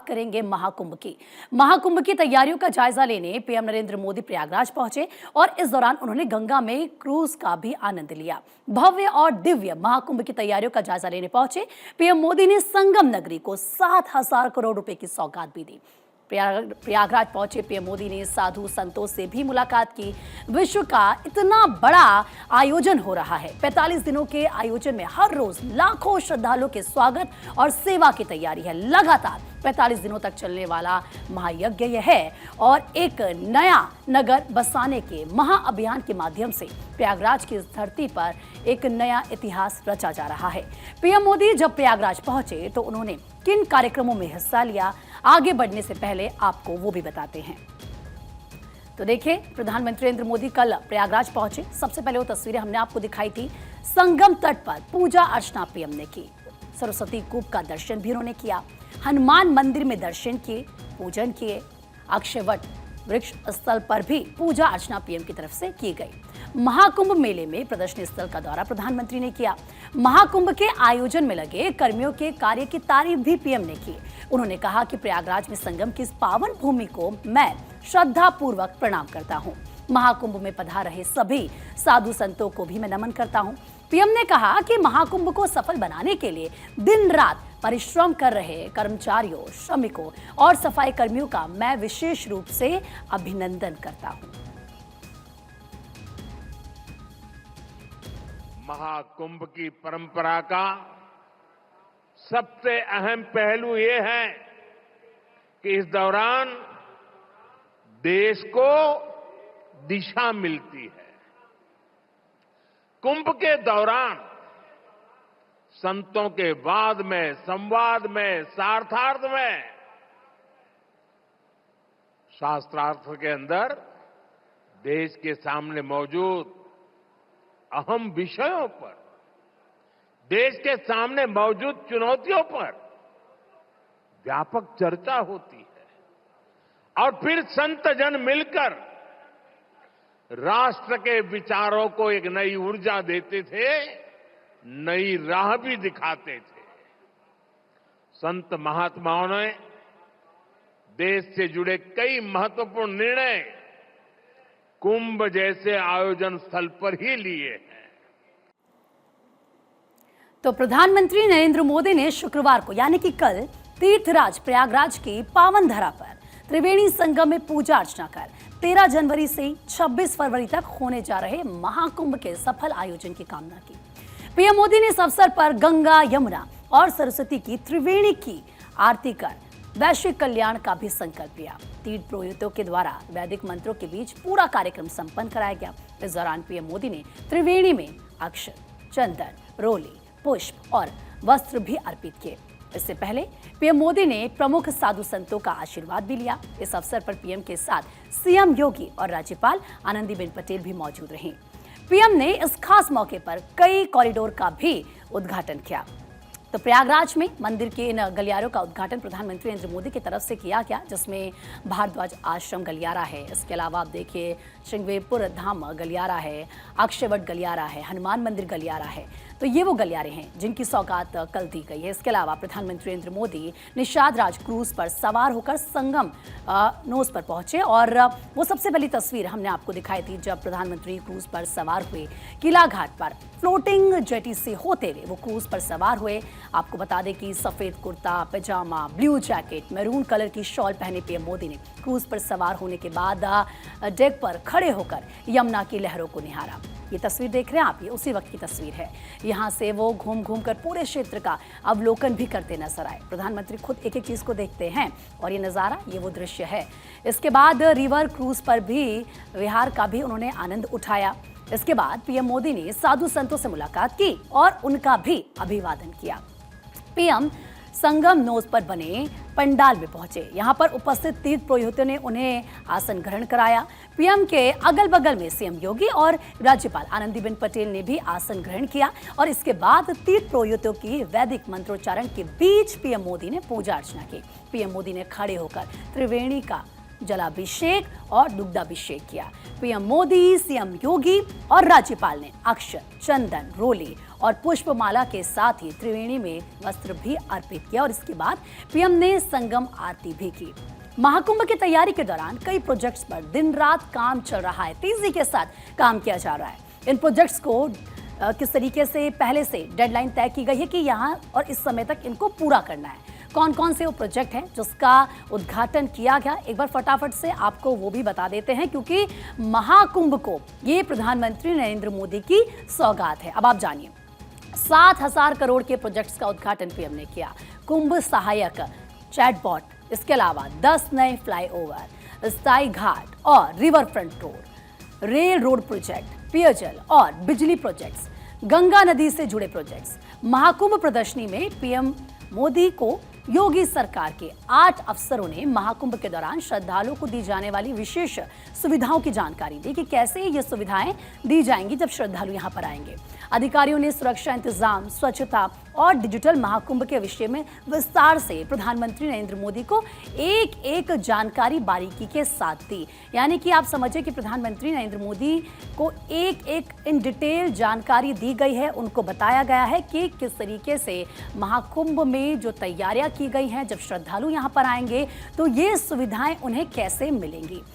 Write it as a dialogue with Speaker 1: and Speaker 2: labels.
Speaker 1: करेंगे महाकुंभ की। महाकुंभ की तैयारियों का जायजा लेने पीएम नरेंद्र मोदी प्रयागराज पहुंचे और इस दौरान उन्होंने गंगा में क्रूज का भी आनंद लिया। भव्य और दिव्य महाकुंभ की तैयारियों का जायजा लेने पहुंचे पीएम मोदी ने संगम नगरी को 7,000 करोड़ रुपए की सौगात भी दी। प्रयागराज पहुंचे पीएम मोदी ने साधु संतों से भी मुलाकात की। विश्व का इतना बड़ा आयोजन हो रहा है, 45 दिनों के आयोजन में हर रोज लाखों श्रद्धालुओं के स्वागत और सेवा की तैयारी है। लगातार 45 दिनों तक चलने वाला महायज्ञ यह है और एक नया नगर बसाने के महाअभियान के माध्यम से प्रयागराज की इस धरती पर एक नया इतिहास रचा जा रहा है। पीएम मोदी जब प्रयागराज पहुंचे तो उन्होंने किन कार्यक्रमों में हिस्सा लिया, आगे बढ़ने से पहले आपको वो भी बताते हैं। तो देखिए, प्रधानमंत्री नरेंद्र मोदी कल प्रयागराज पहुंचे। सबसे पहले वो तस्वीरें हमने आपको दिखाई थी। संगम तट पर पूजा अर्चना पीएम ने की। सरस्वती कूप का दर्शन भी उन्होंने किया। हनुमान मंदिर में दर्शन किए, पूजन किए। अक्षयवट वृक्ष स्थल पर भी पूजा अर्चना पीएम की तरफ से की गई। महाकुंभ मेले में प्रदर्शनी स्थल का दौरा प्रधानमंत्री ने किया। महाकुंभ के आयोजन में लगे कर्मियों के कार्य की तारीफ भी पीएम ने की। उन्होंने कहा कि प्रयागराज में संगम की इस पावन भूमि को मैं श्रद्धा पूर्वक प्रणाम करता हूँ। महाकुंभ में पधार रहे सभी साधु संतों को भी मैं नमन करता हूँ। पीएम ने कहा कि महाकुंभ को सफल बनाने के लिए दिन रात परिश्रम कर रहे कर्मचारियों, श्रमिकों और सफाई कर्मियों का मैं विशेष रूप से अभिनंदन करता हूँ।
Speaker 2: महाकुंभ की परंपरा का सबसे अहम पहलू ये है कि इस दौरान देश को दिशा मिलती है। कुंभ के दौरान संतों के वाद में, संवाद में, शास्त्रार्थ में, शास्त्रार्थ के अंदर देश के सामने मौजूद अहम विषयों पर, देश के सामने मौजूद चुनौतियों पर व्यापक चर्चा होती है और फिर संत जन मिलकर राष्ट्र के विचारों को एक नई ऊर्जा देते थे, नई राह भी दिखाते थे। संत महात्माओं ने देश से जुड़े कई महत्वपूर्ण निर्णय कुंभ जैसे आयोजन स्थल पर ही लिए हैं।
Speaker 1: तो प्रधानमंत्री नरेंद्र मोदी ने शुक्रवार को यानी कि कल तीर्थराज प्रयागराज की पावन धरा पर त्रिवेणी संगम में पूजा अर्चना कर 13 जनवरी से 26 फरवरी तक होने जा रहे महाकुंभ के सफल आयोजन की कामना की। पीएम मोदी ने इस अवसर पर गंगा, यमुना और सरस्वती की त्रिवेणी की आरती कर वैश्विक कल्याण का भी संकल्प लिया। तीर्थ पुरोहितों के द्वारा वैदिक मंत्रों के बीच पूरा कार्यक्रम संपन्न कराया गया। इस दौरान पीएम मोदी ने त्रिवेणी में अक्षत, चंदन, रोली, पुष्प और वस्त्र भी अर्पित किए। इससे पहले पीएम मोदी ने प्रमुख साधु संतों का आशीर्वाद भी लिया। इस अवसर पर पीएम के साथ सीएम योगी और राज्यपाल आनंदीबेन पटेल भी मौजूद रहीं। पीएम ने इस खास मौके पर कई कॉरिडोर का भी उद्घाटन किया। तो प्रयागराज में मंदिर के इन गलियारों का उद्घाटन प्रधानमंत्री नरेंद्र मोदी की तरफ से किया गया, जिसमें भारद्वाज आश्रम गलियारा है। इसके अलावा आप देखिए श्रृंगवेरपुर धाम गलियारा है, अक्षयवट गलियारा है, हनुमान मंदिर गलियारा है। तो ये वो गलियारे हैं जिनकी सौगात कल दी गई है। इसके अलावा प्रधानमंत्री नरेंद्र मोदी निषाद राज क्रूज पर सवार होकर संगम नोस पर पहुंचे और वो सबसे पहली तस्वीर हमने आपको दिखाई थी जब प्रधानमंत्री क्रूज पर सवार हुए। किला घाट पर फ्लोटिंग जेटी से होते हुए वो क्रूज पर सवार हुए। आपको बता दें कि सफेद कुर्ता पैजामा, ब्लू जैकेट, मैरून कलर की शॉल पहने पीएम मोदी ने क्रूज पर सवार होने के बाद डेक पर खड़े होकर यमुना की लहरों को निहारा। ये तस्वीर देख रहे हैं आप, ये उसी वक्त की तस्वीर है। यहाँ से वो घूम घूम कर पूरे क्षेत्र का अवलोकन भी करते नजर आए। प्रधानमंत्री खुद एक एक चीज को देखते हैं और ये नज़ारा, ये वो दृश्य है। इसके बाद रिवर क्रूज पर भी विहार का भी उन्होंने आनंद उठाया। इसके बाद पीएम मोदी ने साधु संतों से मुलाकात की और उनका भी अभिवादन किया। पीएम संगम नोज पर बने पंडाल में पहुंचे। यहां पर उपस्थित तीर्थ पुरोहितों ने उन्हें आसन ग्रहण कराया। पीएम के अगल बगल में सीएम योगी और राज्यपाल आनंदीबेन पटेल ने भी आसन ग्रहण किया और इसके बाद तीर्थ पुरोहितों की वैदिक मंत्रोच्चारण के बीच पीएम मोदी ने पूजा अर्चना की। पीएम मोदी ने खड़े होकर त्रिवेणी का जलाभिषेक और दुग्धाभिषेक किया। पीएम मोदी, सीएम योगी और राज्यपाल ने अक्षत, चंदन, रोली और पुष्पमाला के साथ ही त्रिवेणी में वस्त्र भी अर्पित किया और इसके बाद पीएम ने संगम आरती भी की। महाकुंभ की तैयारी के दौरान कई प्रोजेक्ट्स पर दिन रात काम चल रहा है, तेजी के साथ काम किया जा रहा है। इन प्रोजेक्ट्स को किस तरीके से पहले से डेडलाइन तय की गई है कि यहाँ और इस समय तक इनको पूरा करना है, कौन कौन से वो प्रोजेक्ट हैं जिसका उद्घाटन किया गया, एक बार फटाफट से आपको वो भी बता देते हैं, क्योंकि महाकुंभ को ये प्रधानमंत्री नरेंद्र मोदी की सौगात है। अब आप जानिए, 7,000 करोड़ के प्रोजेक्ट्स का उद्घाटन पीएम ने किया। कुंभ सहायक चैटबॉट, इसके अलावा 10 नए फ्लाईओवर, स्थायी घाट और river front road, rail road project, पेयजल और बिजली प्रोजेक्ट्स, गंगा नदी से जुड़े प्रोजेक्ट्स। महाकुंभ प्रदर्शनी में पीएम मोदी को योगी सरकार के 8 अफसरों ने महाकुंभ के दौरान श्रद्धालुओं को दी जाने वाली विशेष सुविधाओं की जानकारी दी कि कैसे ये सुविधाएं दी जाएंगी जब श्रद्धालु यहां पर आएंगे। अधिकारियों ने सुरक्षा इंतजाम, स्वच्छता और डिजिटल महाकुंभ के विषय में विस्तार से प्रधानमंत्री नरेंद्र मोदी को एक एक जानकारी बारीकी के साथ दी। यानी कि आप समझिए कि प्रधानमंत्री नरेंद्र मोदी को एक एक इन डिटेल जानकारी दी गई है, उनको बताया गया है कि किस तरीके से महाकुंभ में जो तैयारियां की गई हैं, जब श्रद्धालु यहां पर आएंगे तो ये सुविधाएं उन्हें कैसे मिलेंगी।